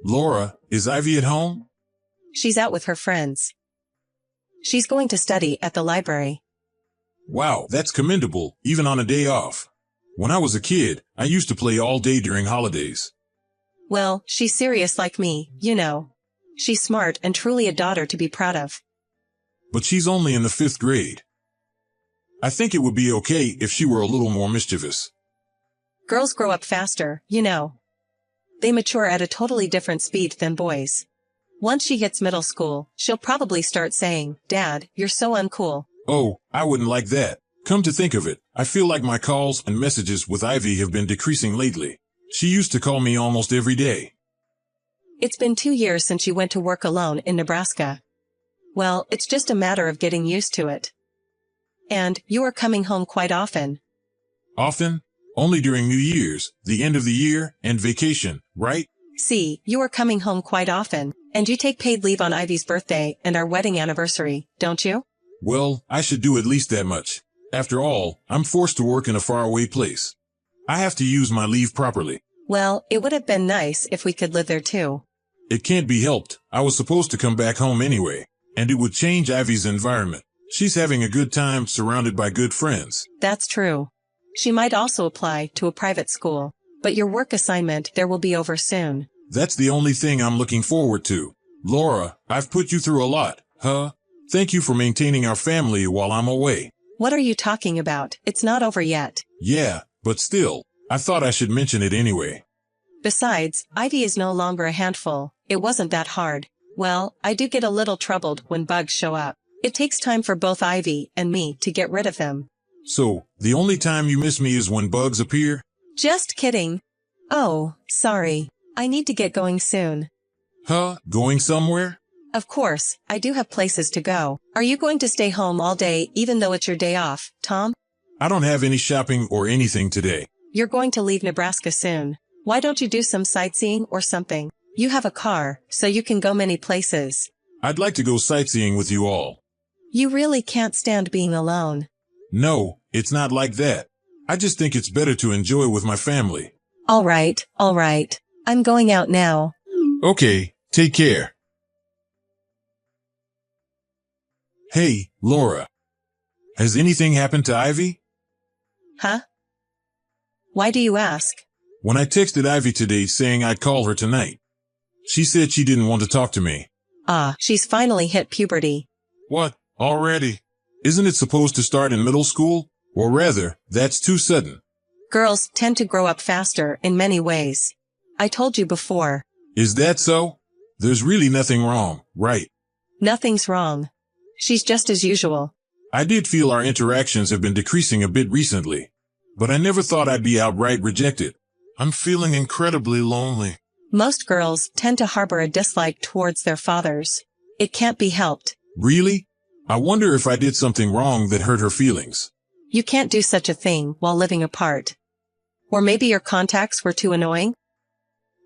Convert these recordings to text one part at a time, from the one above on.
Laura, is Ivy at home? She's out with her friends. She's going to study at the library. Wow, that's commendable, even on a day off. When I was a kid, I used to play all day during holidays. Well, she's serious like me, you know. She's smart and truly a daughter to be proud of. But she's only in the 5th grade. I think it would be okay if she were a little more mischievous. Girls grow up faster, you know. They mature at a totally different speed than boys. Once she hits middle school, she'll probably start saying, "Dad, you're so uncool." Oh, I wouldn't like that. Come to think of it, I feel like my calls and messages with Ivy have been decreasing lately. She used to call me almost every day. It's been 2 years since you went to work alone in Nebraska. Well, it's just a matter of getting used to it. And you are coming home quite often. Often? Only during New Year's, the end of the year, and vacation, right? See, you are coming home quite often, and you take paid leave on Ivy's birthday and our wedding anniversary, don't you? Well, I should do at least that much. After all, I'm forced to work in a faraway place. I have to use my leave properly. Well, it would have been nice if we could live there too. It can't be helped. I was supposed to come back home anyway, and it would change Ivy's environment. She's having a good time surrounded by good friends. That's true. She might also apply to a private school, but your work assignment there will be over soon. That's the only thing I'm looking forward to. Laura, I've put you through a lot, huh? Thank you for maintaining our family while I'm away. What are you talking about? It's not over yet. Yeah, but still, I thought I should mention it anyway. Besides, Ivy is no longer a handful. It wasn't that hard. Well, I do get a little troubled when bugs show up. It takes time for both Ivy and me to get rid of them. So, the only time you miss me is when bugs appear? Just kidding. Oh, sorry. I need to get going soon. Huh? Going somewhere? Of course, I do have places to go. Are you going to stay home all day even though it's your day off, Tom? I don't have any shopping or anything today. You're going to leave Nebraska soon. Why don't you do some sightseeing or something? You have a car, so you can go many places. I'd like to go sightseeing with you all. You really can't stand being alone. No, it's not like that. I just think it's better to enjoy with my family. All right. I'm going out now. Okay, take care. Hey, Laura. Has anything happened to Ivy? Huh? Why do you ask? When I texted Ivy today saying I'd call her tonight, she said she didn't want to talk to me. She's finally hit puberty. What? Already? Isn't it supposed to start in middle school? Or rather, that's too sudden. Girls tend to grow up faster in many ways. I told you before. Is that so? There's really nothing wrong, right? Nothing's wrong. She's just as usual. I did feel our interactions have been decreasing a bit recently, but I never thought I'd be outright rejected. I'm feeling incredibly lonely. Most girls tend to harbor a dislike towards their fathers. It can't be helped. Really? I wonder if I did something wrong that hurt her feelings. You can't do such a thing while living apart. Or maybe your contacts were too annoying?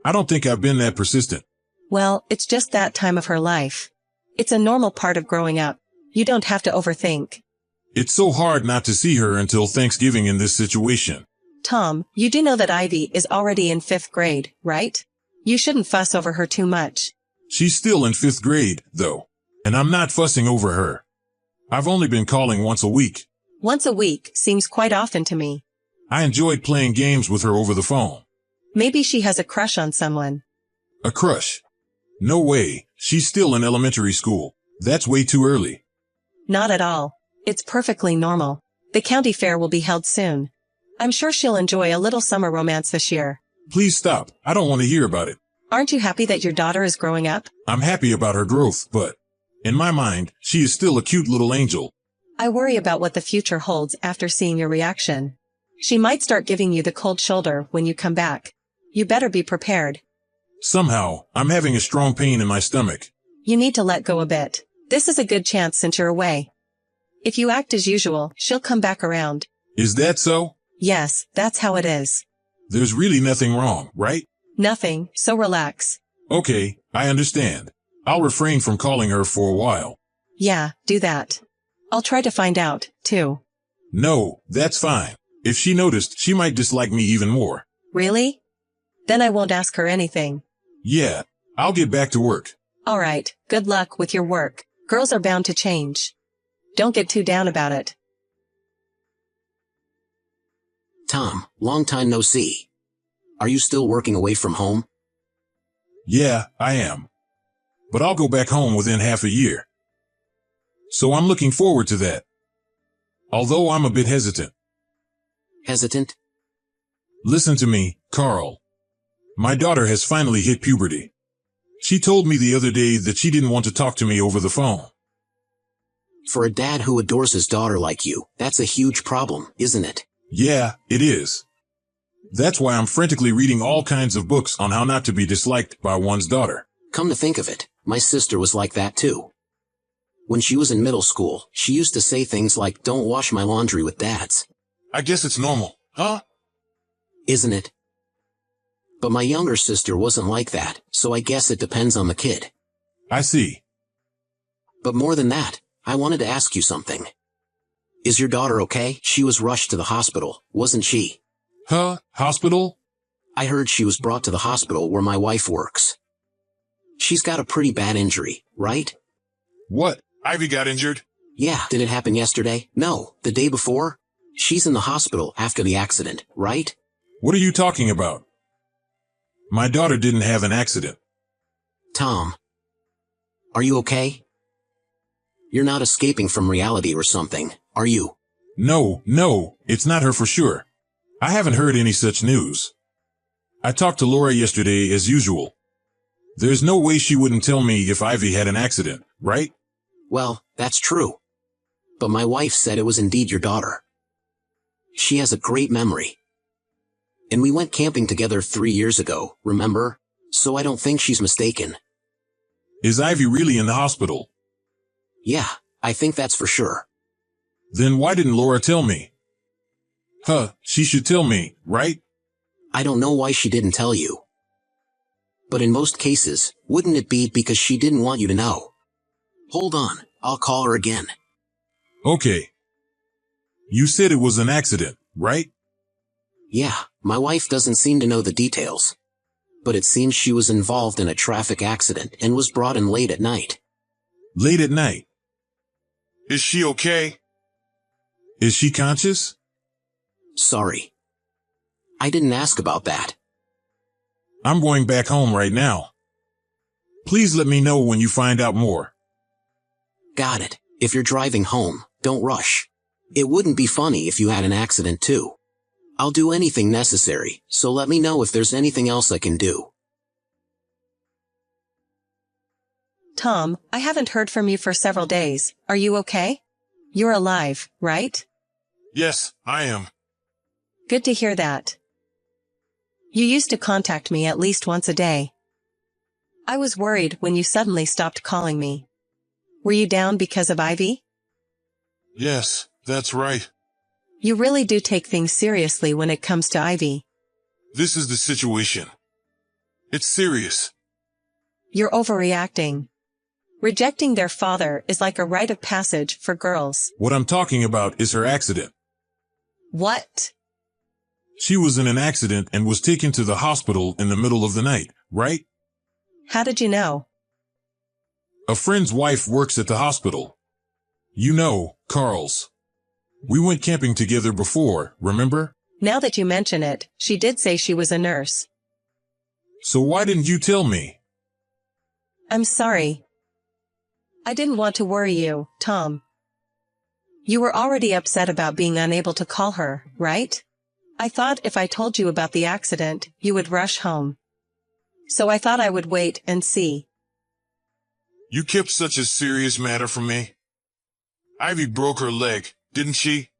I don't think I've been that persistent. Well, it's just that time of her life. It's a normal part of growing up. You don't have to overthink. It's so hard not to see her until Thanksgiving in this situation. Tom, you do know that Ivy is already in 5th grade, right? You shouldn't fuss over her too much. She's still in 5th grade, though, and I'm not fussing over her. I've only been calling once a week. Once a week seems quite often to me. I enjoyed playing games with her over the phone. Maybe she has a crush on someone. A crush? No way. She's still in elementary school. That's way too early. Not at all. It's perfectly normal. The county fair will be held soon. I'm sure she'll enjoy a little summer romance this year. Please stop. I don't want to hear about it. Aren't you happy that your daughter is growing up? I'm happy about her growth, but in my mind, she is still a cute little angel. I worry about what the future holds after seeing your reaction. She might start giving you the cold shoulder when you come back. You better be prepared. Somehow, I'm having a strong pain in my stomach. You need to let go a bit. This is a good chance since you're away. If you act as usual, she'll come back around. Is that so? Yes, that's how it is. There's really nothing wrong, right? Nothing, so relax. Okay, I understand. I'll refrain from calling her for a while. Yeah, do that. I'll try to find out, too. No, that's fine. If she noticed, she might dislike me even more. Really? Then I won't ask her anything. Yeah, I'll get back to work. All right, good luck with your work. Girls are bound to change. Don't get too down about it. Tom, long time no see. Are you still working away from home? Yeah, I am. But I'll go back home within half a year. So I'm looking forward to that. Although I'm a bit hesitant. Hesitant? Listen to me, Carl. My daughter has finally hit puberty. She told me the other day that she didn't want to talk to me over the phone. For a dad who adores his daughter like you, that's a huge problem, isn't it? Yeah, it is. That's why I'm frantically reading all kinds of books on how not to be disliked by one's daughter. Come to think of it, my sister was like that too. When she was in middle school, she used to say things like, "Don't wash my laundry with dads." I guess it's normal, huh? Isn't it? But my younger sister wasn't like that, so I guess it depends on the kid. I see. But more than that, I wanted to ask you something. Is your daughter okay? She was rushed to the hospital, wasn't she? Huh? Hospital? I heard she was brought to the hospital where my wife works. She's got a pretty bad injury, right? What? Ivy got injured? Yeah. Did it happen yesterday? No, the day before? She's in the hospital after the accident, right? What are you talking about? My daughter didn't have an accident. Tom. Are you okay? You're not escaping from reality or something, are you? No, it's not her for sure. I haven't heard any such news. I talked to Laura yesterday as usual. There's no way she wouldn't tell me if Ivy had an accident, right? Well, that's true. But my wife said it was indeed your daughter. She has a great memory. And we went camping together 3 years ago, remember? So I don't think she's mistaken. Is Ivy really in the hospital? Yeah, I think that's for sure. Then why didn't Laura tell me? Huh, she should tell me, right? I don't know why she didn't tell you. But in most cases, wouldn't it be because she didn't want you to know? Hold on, I'll call her again. Okay. You said it was an accident, right? Yeah, my wife doesn't seem to know the details. But it seems she was involved in a traffic accident and was brought in late at night. Late at night? Is she okay? Is she conscious? Sorry. I didn't ask about that. I'm going back home right now. Please let me know when you find out more. Got it. If you're driving home, don't rush. It wouldn't be funny if you had an accident too. I'll do anything necessary, so let me know if there's anything else I can do. Tom, I haven't heard from you for several days. Are you okay? You're alive, right? Yes, I am. Good to hear that. You used to contact me at least once a day. I was worried when you suddenly stopped calling me. Were you down because of Ivy? Yes, that's right. You really do take things seriously when it comes to Ivy. This is the situation. It's serious. You're overreacting. Rejecting their father is like a rite of passage for girls. What I'm talking about is her accident. What? She was in an accident and was taken to the hospital in the middle of the night, right? How did you know? A friend's wife works at the hospital. You know, Carl's. We went camping together before, remember? Now that you mention it, she did say she was a nurse. So why didn't you tell me? I'm sorry. I didn't want to worry you, Tom. You were already upset about being unable to call her, right? I thought if I told you about the accident, you would rush home. So I thought I would wait and see. You kept such a serious matter from me. Ivy broke her leg, didn't she?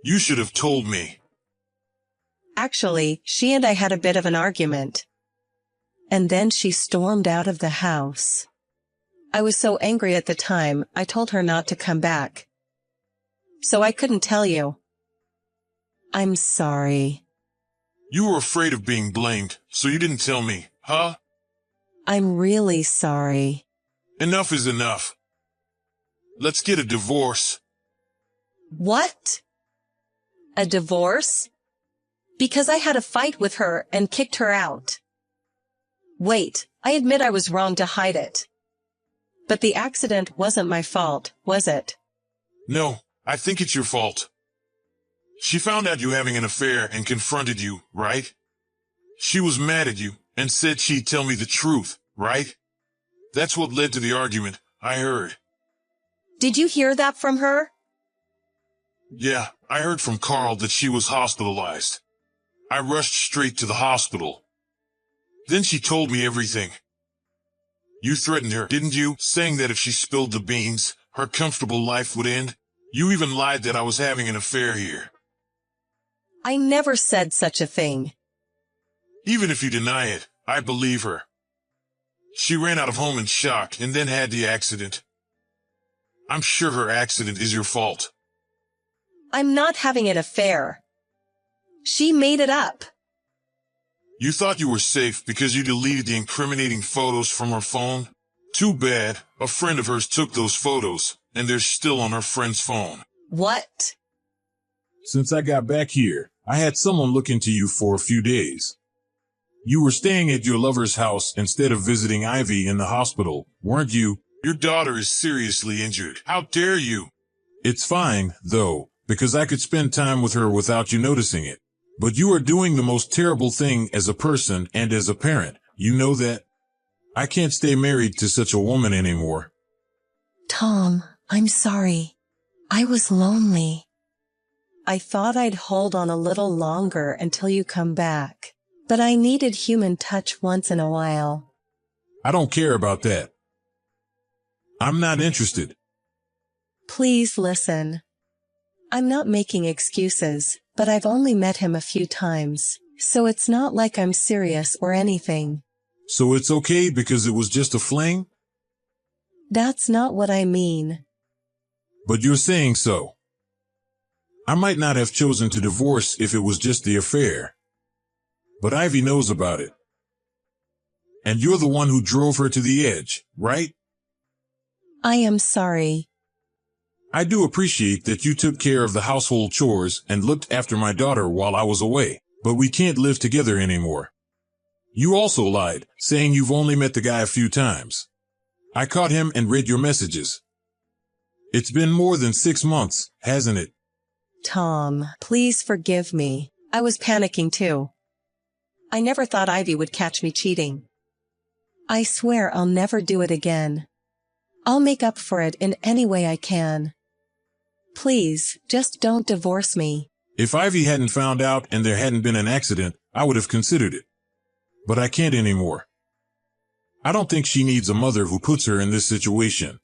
You should have told me. Actually, she and I had a bit of an argument. And then she stormed out of the house. I was so angry at the time, I told her not to come back. So I couldn't tell you. I'm sorry. You were afraid of being blamed, so you didn't tell me, huh? I'm really sorry. Enough is enough. Let's get a divorce. What? A divorce? Because I had a fight with her and kicked her out. Wait, I admit I was wrong to hide it. But the accident wasn't my fault, was it? No, I think it's your fault. She found out you having an affair and confronted you, right? She was mad at you and said she'd tell me the truth, right? That's what led to the argument, I heard. Did you hear that from her? Yeah, I heard from Carl that she was hospitalized. I rushed straight to the hospital. Then she told me everything. You threatened her, didn't you, saying that if she spilled the beans, her comfortable life would end? You even lied that I was having an affair here. I never said such a thing. Even if you deny it, I believe her. She ran out of home in shock and then had the accident. I'm sure her accident is your fault. I'm not having an affair. She made it up. You thought you were safe because you deleted the incriminating photos from her phone? Too bad. A friend of hers took those photos, and they're still on her friend's phone. What? Since I got back here, I had someone look into you for a few days. You were staying at your lover's house instead of visiting Ivy in the hospital, weren't you? Your daughter is seriously injured. How dare you? It's fine, though, because I could spend time with her without you noticing it. But you are doing the most terrible thing as a person and as a parent. You know that? I can't stay married to such a woman anymore. Tom, I'm sorry. I was lonely. I thought I'd hold on a little longer until you come back. But I needed human touch once in a while. I don't care about that. I'm not interested. Please listen. I'm not making excuses, but I've only met him a few times, so it's not like I'm serious or anything. So it's okay because it was just a fling? That's not what I mean. But you're saying so. I might not have chosen to divorce if it was just the affair. But Ivy knows about it. And you're the one who drove her to the edge, right? I am sorry. I do appreciate that you took care of the household chores and looked after my daughter while I was away, but we can't live together anymore. You also lied, saying you've only met the guy a few times. I caught him and read your messages. It's been more than 6 months, hasn't it? Tom, please forgive me. I was panicking too. I never thought Ivy would catch me cheating. I swear I'll never do it again. I'll make up for it in any way I can. Please, just don't divorce me. If Ivy hadn't found out and there hadn't been an accident, I would have considered it. But I can't anymore. I don't think she needs a mother who puts her in this situation.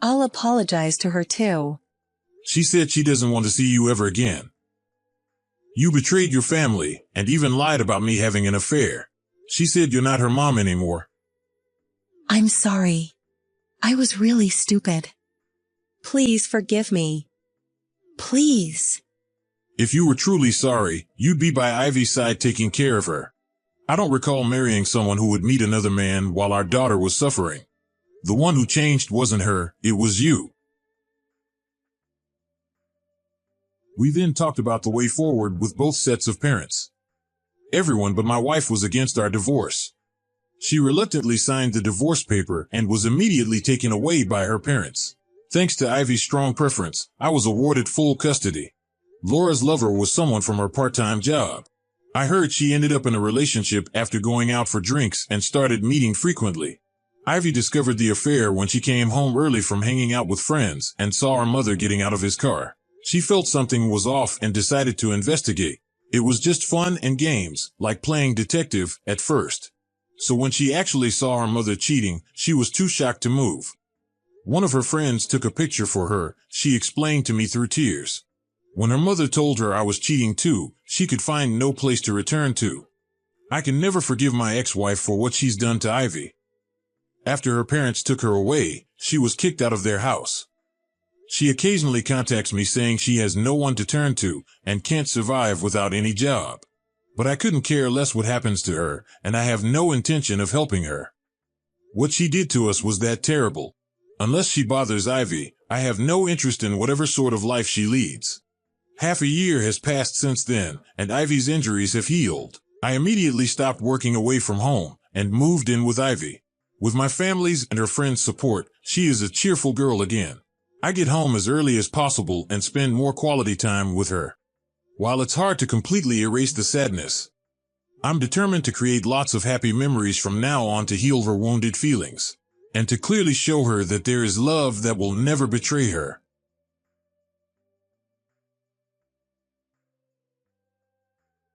I'll apologize to her too. She said she doesn't want to see you ever again. You betrayed your family and even lied about me having an affair. She said you're not her mom anymore. I'm sorry. I was really stupid. Please forgive me. Please. If you were truly sorry, you'd be by Ivy's side taking care of her. I don't recall marrying someone who would meet another man while our daughter was suffering. The one who changed wasn't her, it was you. We then talked about the way forward with both sets of parents. Everyone but my wife was against our divorce. She reluctantly signed the divorce paper and was immediately taken away by her parents. Thanks to Ivy's strong preference, I was awarded full custody. Laura's lover was someone from her part-time job. I heard she ended up in a relationship after going out for drinks and started meeting frequently. Ivy discovered the affair when she came home early from hanging out with friends and saw her mother getting out of his car. She felt something was off and decided to investigate. It was just fun and games, like playing detective at first. So when she actually saw her mother cheating, she was too shocked to move. One of her friends took a picture for her, she explained to me through tears. When her mother told her I was cheating too, she could find no place to return to. I can never forgive my ex-wife for what she's done to Ivy. After her parents took her away, she was kicked out of their house. She occasionally contacts me saying she has no one to turn to and can't survive without any job. But I couldn't care less what happens to her, and I have no intention of helping her. What she did to us was that terrible. Unless she bothers Ivy, I have no interest in whatever sort of life she leads. Half a year has passed since then, and Ivy's injuries have healed. I immediately stopped working away from home, and moved in with Ivy. With my family's and her friends' support, she is a cheerful girl again. I get home as early as possible and spend more quality time with her. While it's hard to completely erase the sadness, I'm determined to create lots of happy memories from now on to heal her wounded feelings, and to clearly show her that there is love that will never betray her.